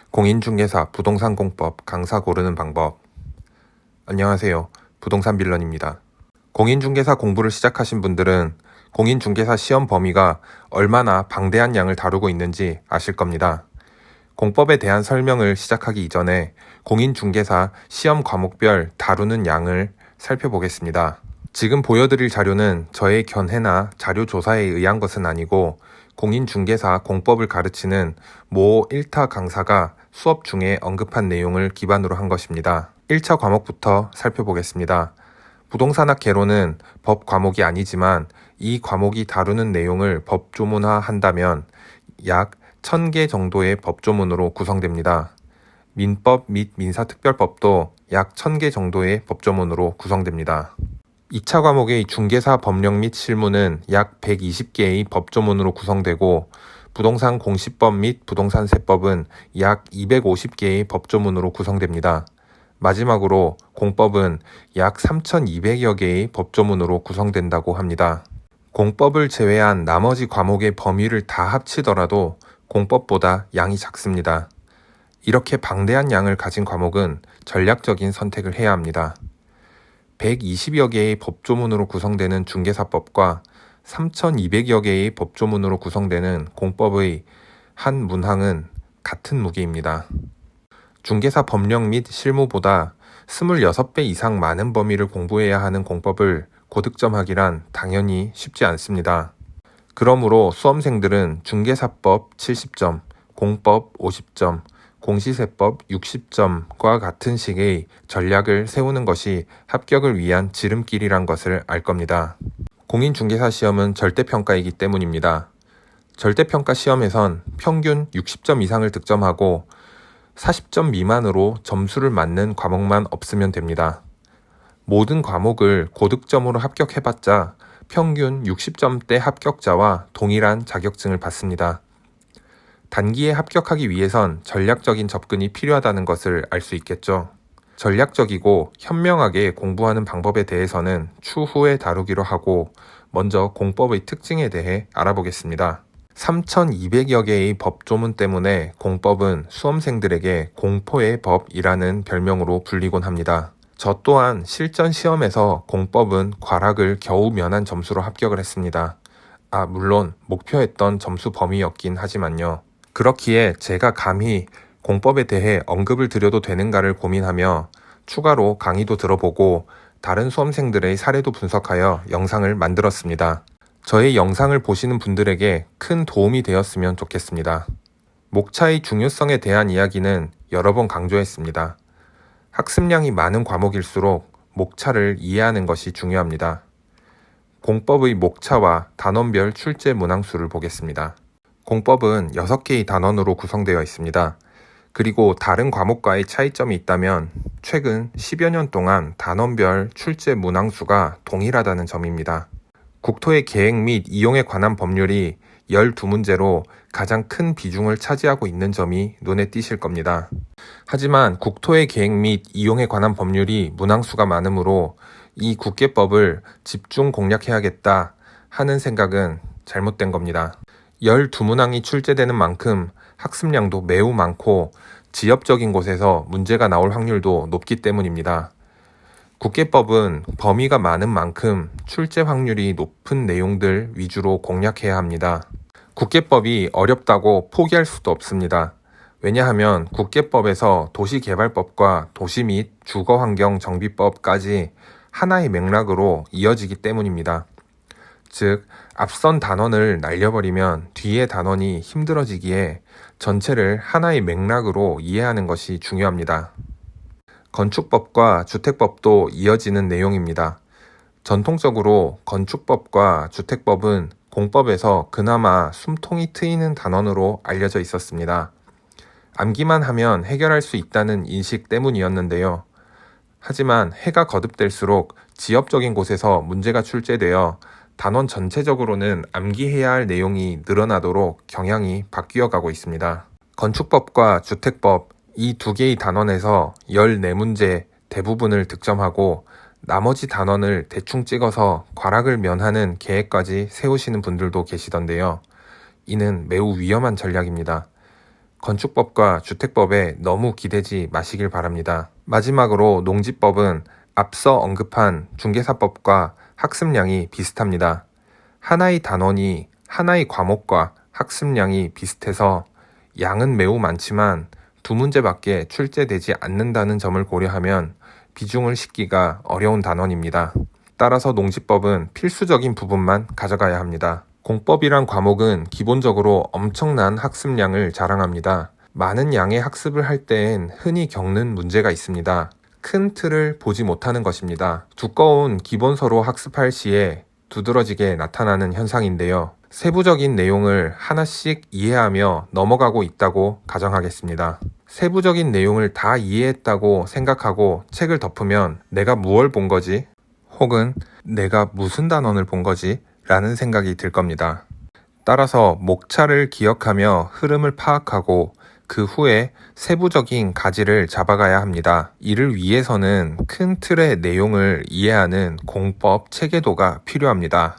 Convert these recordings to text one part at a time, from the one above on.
공인중개사 부동산공법 강사 고르는 방법. 안녕하세요. 부동산 빌런입니다. 공인중개사 공부를 시작하신 분들은 공인중개사 시험 범위가 얼마나 방대한 양을 다루고 있는지 아실 겁니다. 공법에 대한 설명을 시작하기 이전에 공인중개사 시험 과목별 다루는 양을 살펴보겠습니다. 지금 보여드릴 자료는 저의 견해나 자료 조사에 의한 것은 아니고 공인중개사 공법을 가르치는 모 1타 강사가 수업 중에 언급한 내용을 기반으로 한 것입니다. 1차 과목부터 살펴보겠습니다. 부동산학 개론은 법 과목이 아니지만 이 과목이 다루는 내용을 법조문화 한다면 약 1000개 정도의 법조문으로 구성됩니다. 민법 및 민사특별법도 약 1000개 정도의 법조문으로 구성됩니다. 2차 과목의 중개사 법령 및 실무는 약 120개의 법조문으로 구성되고 부동산 공시법 및 부동산 세법은 약 250개의 법조문으로 구성됩니다. 마지막으로 공법은 약 3200여 개의 법조문으로 구성된다고 합니다. 공법을 제외한 나머지 과목의 범위를 다 합치더라도 공법보다 양이 작습니다. 이렇게 방대한 양을 가진 과목은 전략적인 선택을 해야 합니다. 120여 개의 법조문으로 구성되는 중개사법과 3200여 개의 법조문으로 구성되는 공법의 한 문항은 같은 무게입니다. 중개사 법령 및 실무보다 26배 이상 많은 범위를 공부해야 하는 공법을 고득점하기란 당연히 쉽지 않습니다. 그러므로 수험생들은 중개사법 70점, 공법 50점, 공시세법 60점과 같은 식의 전략을 세우는 것이 합격을 위한 지름길이란 것을 알 겁니다. 공인중개사 시험은 절대평가이기 때문입니다. 절대평가 시험에선 평균 60점 이상을 득점하고 40점 미만으로 점수를 맞는 과목만 없으면 됩니다. 모든 과목을 고득점으로 합격해봤자 평균 60점대 합격자와 동일한 자격증을 받습니다. 단기에 합격하기 위해선 전략적인 접근이 필요하다는 것을 알 수 있겠죠. 전략적이고 현명하게 공부하는 방법에 대해서는 추후에 다루기로 하고 먼저 공법의 특징에 대해 알아보겠습니다. 3200여 개의 법조문 때문에 공법은 수험생들에게 공포의 법이라는 별명으로 불리곤 합니다. 저 또한 실전 시험에서 공법은 과락을 겨우 면한 점수로 합격을 했습니다. 물론 목표했던 점수 범위였긴 하지만요. 그렇기에 제가 감히 공법에 대해 언급을 드려도 되는가를 고민하며 추가로 강의도 들어보고 다른 수험생들의 사례도 분석하여 영상을 만들었습니다. 저의 영상을 보시는 분들에게 큰 도움이 되었으면 좋겠습니다. 목차의 중요성에 대한 이야기는 여러 번 강조했습니다. 학습량이 많은 과목일수록 목차를 이해하는 것이 중요합니다. 공법의 목차와 단원별 출제 문항수를 보겠습니다. 공법은 6개의 단원으로 구성되어 있습니다. 그리고 다른 과목과의 차이점이 있다면 최근 10여 년 동안 단원별 출제 문항수가 동일하다는 점입니다. 국토의 계획 및 이용에 관한 법률이 12문제로 가장 큰 비중을 차지하고 있는 점이 눈에 띄실 겁니다. 하지만 국토의 계획 및 이용에 관한 법률이 문항수가 많으므로 이 국계법을 집중 공략해야겠다 하는 생각은 잘못된 겁니다. 12문항이 출제되는 만큼 학습량도 매우 많고 지엽적인 곳에서 문제가 나올 확률도 높기 때문입니다. 국계법은 범위가 많은 만큼 출제 확률이 높은 내용들 위주로 공략해야 합니다. 국계법이 어렵다고 포기할 수도 없습니다. 왜냐하면 국계법에서 도시개발법과 도시 및 주거환경정비법까지 하나의 맥락으로 이어지기 때문입니다. 즉, 앞선 단원을 날려버리면 뒤의 단원이 힘들어지기에 전체를 하나의 맥락으로 이해하는 것이 중요합니다. 건축법과 주택법도 이어지는 내용입니다. 전통적으로 건축법과 주택법은 공법에서 그나마 숨통이 트이는 단원으로 알려져 있었습니다. 암기만 하면 해결할 수 있다는 인식 때문이었는데요. 하지만 해가 거듭될수록 지엽적인 곳에서 문제가 출제되어 단원 전체적으로는 암기해야 할 내용이 늘어나도록 경향이 바뀌어 가고 있습니다. 건축법과 주택법 이 두 개의 단원에서 14문제 대부분을 득점하고 나머지 단원을 대충 찍어서 과락을 면하는 계획까지 세우시는 분들도 계시던데요. 이는 매우 위험한 전략입니다. 건축법과 주택법에 너무 기대지 마시길 바랍니다. 마지막으로 농지법은 앞서 언급한 중개사법과 학습량이 비슷합니다. 하나의 단원이 하나의 과목과 학습량이 비슷해서 양은 매우 많지만 두 문제밖에 출제되지 않는다는 점을 고려하면 비중을 싣기가 어려운 단원입니다. 따라서 농지법은 필수적인 부분만 가져가야 합니다. 공법이란 과목은 기본적으로 엄청난 학습량을 자랑합니다. 많은 양의 학습을 할 때엔 흔히 겪는 문제가 있습니다. 큰 틀을 보지 못하는 것입니다. 두꺼운 기본서로 학습할 시에 두드러지게 나타나는 현상인데요. 세부적인 내용을 하나씩 이해하며 넘어가고 있다고 가정하겠습니다. 세부적인 내용을 다 이해했다고 생각하고 책을 덮으면 내가 무얼 본 거지? 혹은 내가 무슨 단원을 본 거지? 라는 생각이 들 겁니다. 따라서 목차를 기억하며 흐름을 파악하고 그 후에 세부적인 가지를 잡아가야 합니다. 이를 위해서는 큰 틀의 내용을 이해하는 공법 체계도가 필요합니다.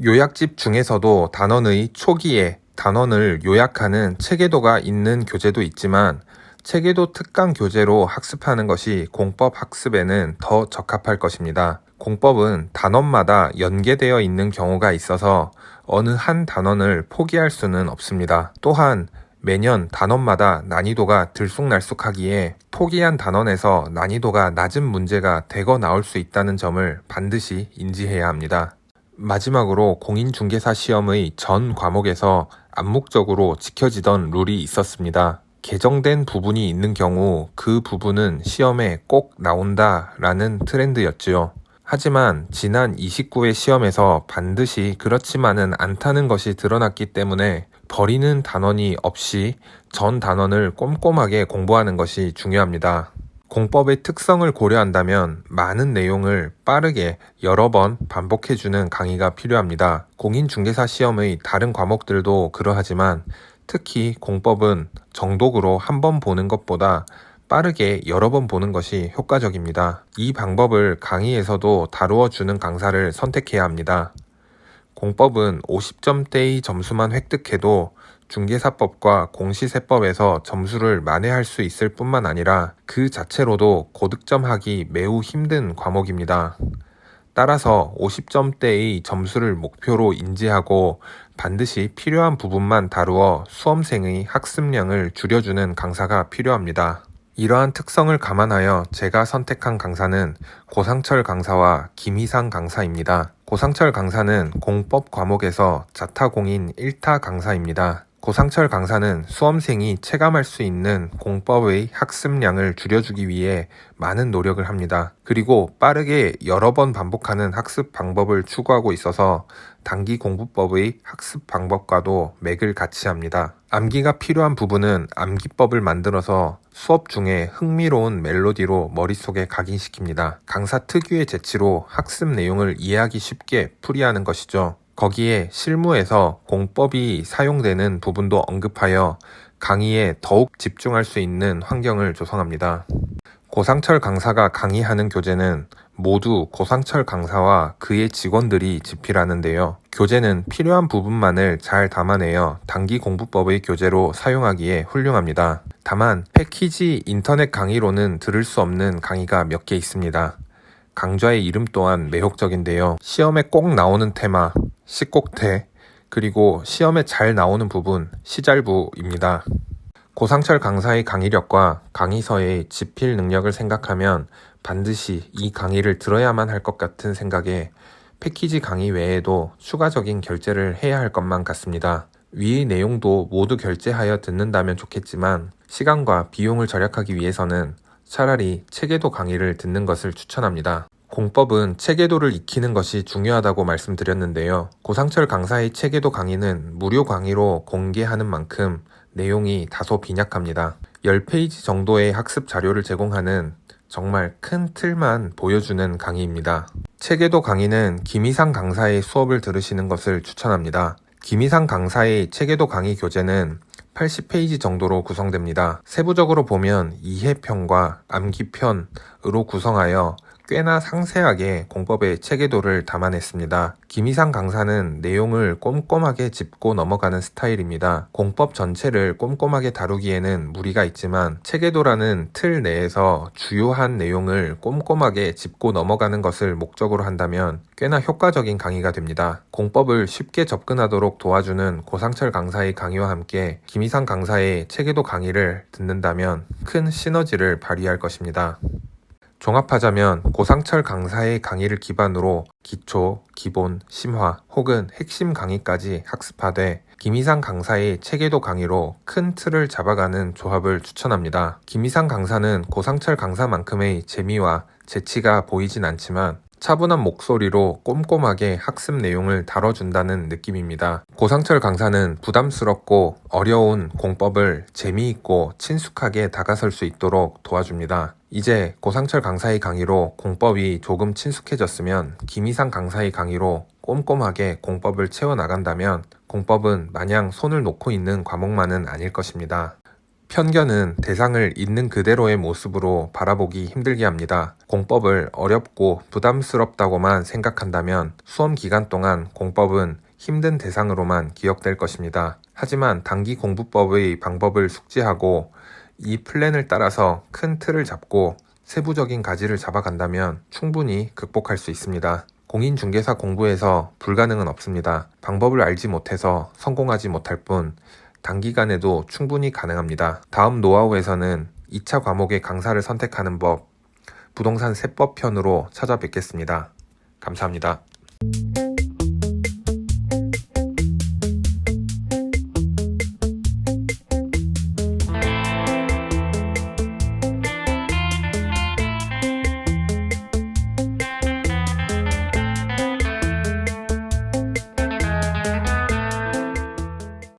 요약집 중에서도 단원의 초기에 단원을 요약하는 체계도가 있는 교재도 있지만 체계도 특강 교재로 학습하는 것이 공법 학습에는 더 적합할 것입니다. 공법은 단원마다 연계되어 있는 경우가 있어서 어느 한 단원을 포기할 수는 없습니다. 또한 매년 단원마다 난이도가 들쑥날쑥하기에 포기한 단원에서 난이도가 낮은 문제가 대거 나올 수 있다는 점을 반드시 인지해야 합니다. 마지막으로 공인중개사 시험의 전 과목에서 암묵적으로 지켜지던 룰이 있었습니다. 개정된 부분이 있는 경우 그 부분은 시험에 꼭 나온다라는 트렌드였지요. 하지만 지난 29회 시험에서 반드시 그렇지만은 않다는 것이 드러났기 때문에 버리는 단원이 없이 전 단원을 꼼꼼하게 공부하는 것이 중요합니다. 공법의 특성을 고려한다면 많은 내용을 빠르게 여러 번 반복해주는 강의가 필요합니다. 공인중개사 시험의 다른 과목들도 그러하지만 특히 공법은 정독으로 한 번 보는 것보다 빠르게 여러 번 보는 것이 효과적입니다. 이 방법을 강의에서도 다루어 주는 강사를 선택해야 합니다. 공법은 50점대의 점수만 획득해도 중개사법과 공시세법에서 점수를 만회할 수 있을 뿐만 아니라 그 자체로도 고득점하기 매우 힘든 과목입니다. 따라서 50점대의 점수를 목표로 인지하고 반드시 필요한 부분만 다루어 수험생의 학습량을 줄여주는 강사가 필요합니다. 이러한 특성을 감안하여 제가 선택한 강사는 고상철 강사와 김희상 강사입니다. 고상철 강사는 공법 과목에서 자타공인 1타 강사입니다. 고상철 강사는 수험생이 체감할 수 있는 공법의 학습량을 줄여주기 위해 많은 노력을 합니다. 그리고 빠르게 여러 번 반복하는 학습 방법을 추구하고 있어서 단기 공부법의 학습 방법과도 맥을 같이 합니다. 암기가 필요한 부분은 암기법을 만들어서 수업 중에 흥미로운 멜로디로 머릿속에 각인시킵니다. 강사 특유의 재치로 학습 내용을 이해하기 쉽게 풀이하는 것이죠. 거기에 실무에서 공법이 사용되는 부분도 언급하여 강의에 더욱 집중할 수 있는 환경을 조성합니다. 고상철 강사가 강의하는 교재는 모두 고상철 강사와 그의 직원들이 집필하는데요. 교재는 필요한 부분만을 잘 담아내어 단기 공부법의 교재로 사용하기에 훌륭합니다. 다만 패키지 인터넷 강의로는 들을 수 없는 강의가 몇 개 있습니다. 강좌의 이름 또한 매혹적인데요. 시험에 꼭 나오는 테마, 식곡태, 그리고 시험에 잘 나오는 부분, 시잘부입니다. 고상철 강사의 강의력과 강의서의 집필 능력을 생각하면 반드시 이 강의를 들어야만 할 것 같은 생각에 패키지 강의 외에도 추가적인 결제를 해야 할 것만 같습니다. 위의 내용도 모두 결제하여 듣는다면 좋겠지만 시간과 비용을 절약하기 위해서는 차라리 체계도 강의를 듣는 것을 추천합니다. 공법은 체계도를 익히는 것이 중요하다고 말씀드렸는데요. 고상철 강사의 체계도 강의는 무료 강의로 공개하는 만큼 내용이 다소 빈약합니다. 10페이지 정도의 학습 자료를 제공하는 정말 큰 틀만 보여주는 강의입니다. 체계도 강의는 김희상 강사의 수업을 들으시는 것을 추천합니다. 김희상 강사의 체계도 강의 교재는 80페이지 정도로 구성됩니다. 세부적으로 보면 이해편과 암기편으로 구성하여 꽤나 상세하게 공법의 체계도를 담아냈습니다. 김희상 강사는 내용을 꼼꼼하게 짚고 넘어가는 스타일입니다. 공법 전체를 꼼꼼하게 다루기에는 무리가 있지만 체계도라는 틀 내에서 주요한 내용을 꼼꼼하게 짚고 넘어가는 것을 목적으로 한다면 꽤나 효과적인 강의가 됩니다. 공법을 쉽게 접근하도록 도와주는 고상철 강사의 강의와 함께 김희상 강사의 체계도 강의를 듣는다면 큰 시너지를 발휘할 것입니다. 종합하자면 고상철 강사의 강의를 기반으로 기초, 기본, 심화 혹은 핵심 강의까지 학습하되 김희상 강사의 체계도 강의로 큰 틀을 잡아가는 조합을 추천합니다. 김희상 강사는 고상철 강사만큼의 재미와 재치가 보이진 않지만 차분한 목소리로 꼼꼼하게 학습 내용을 다뤄준다는 느낌입니다. 고상철 강사는 부담스럽고 어려운 공법을 재미있고 친숙하게 다가설 수 있도록 도와줍니다. 이제 고상철 강사의 강의로 공법이 조금 친숙해졌으면 김희상 강사의 강의로 꼼꼼하게 공법을 채워나간다면 공법은 마냥 손을 놓고 있는 과목만은 아닐 것입니다. 편견은 대상을 있는 그대로의 모습으로 바라보기 힘들게 합니다. 공법을 어렵고 부담스럽다고만 생각한다면 수험 기간 동안 공법은 힘든 대상으로만 기억될 것입니다. 하지만 단기 공부법의 방법을 숙지하고 이 플랜을 따라서 큰 틀을 잡고 세부적인 가지를 잡아간다면 충분히 극복할 수 있습니다. 공인중개사 공부에서 불가능은 없습니다. 방법을 알지 못해서 성공하지 못할 뿐 단기간에도 충분히 가능합니다. 다음 노하우에서는 2차 과목의 강사를 선택하는 법, 부동산 세법 편으로 찾아뵙겠습니다. 감사합니다.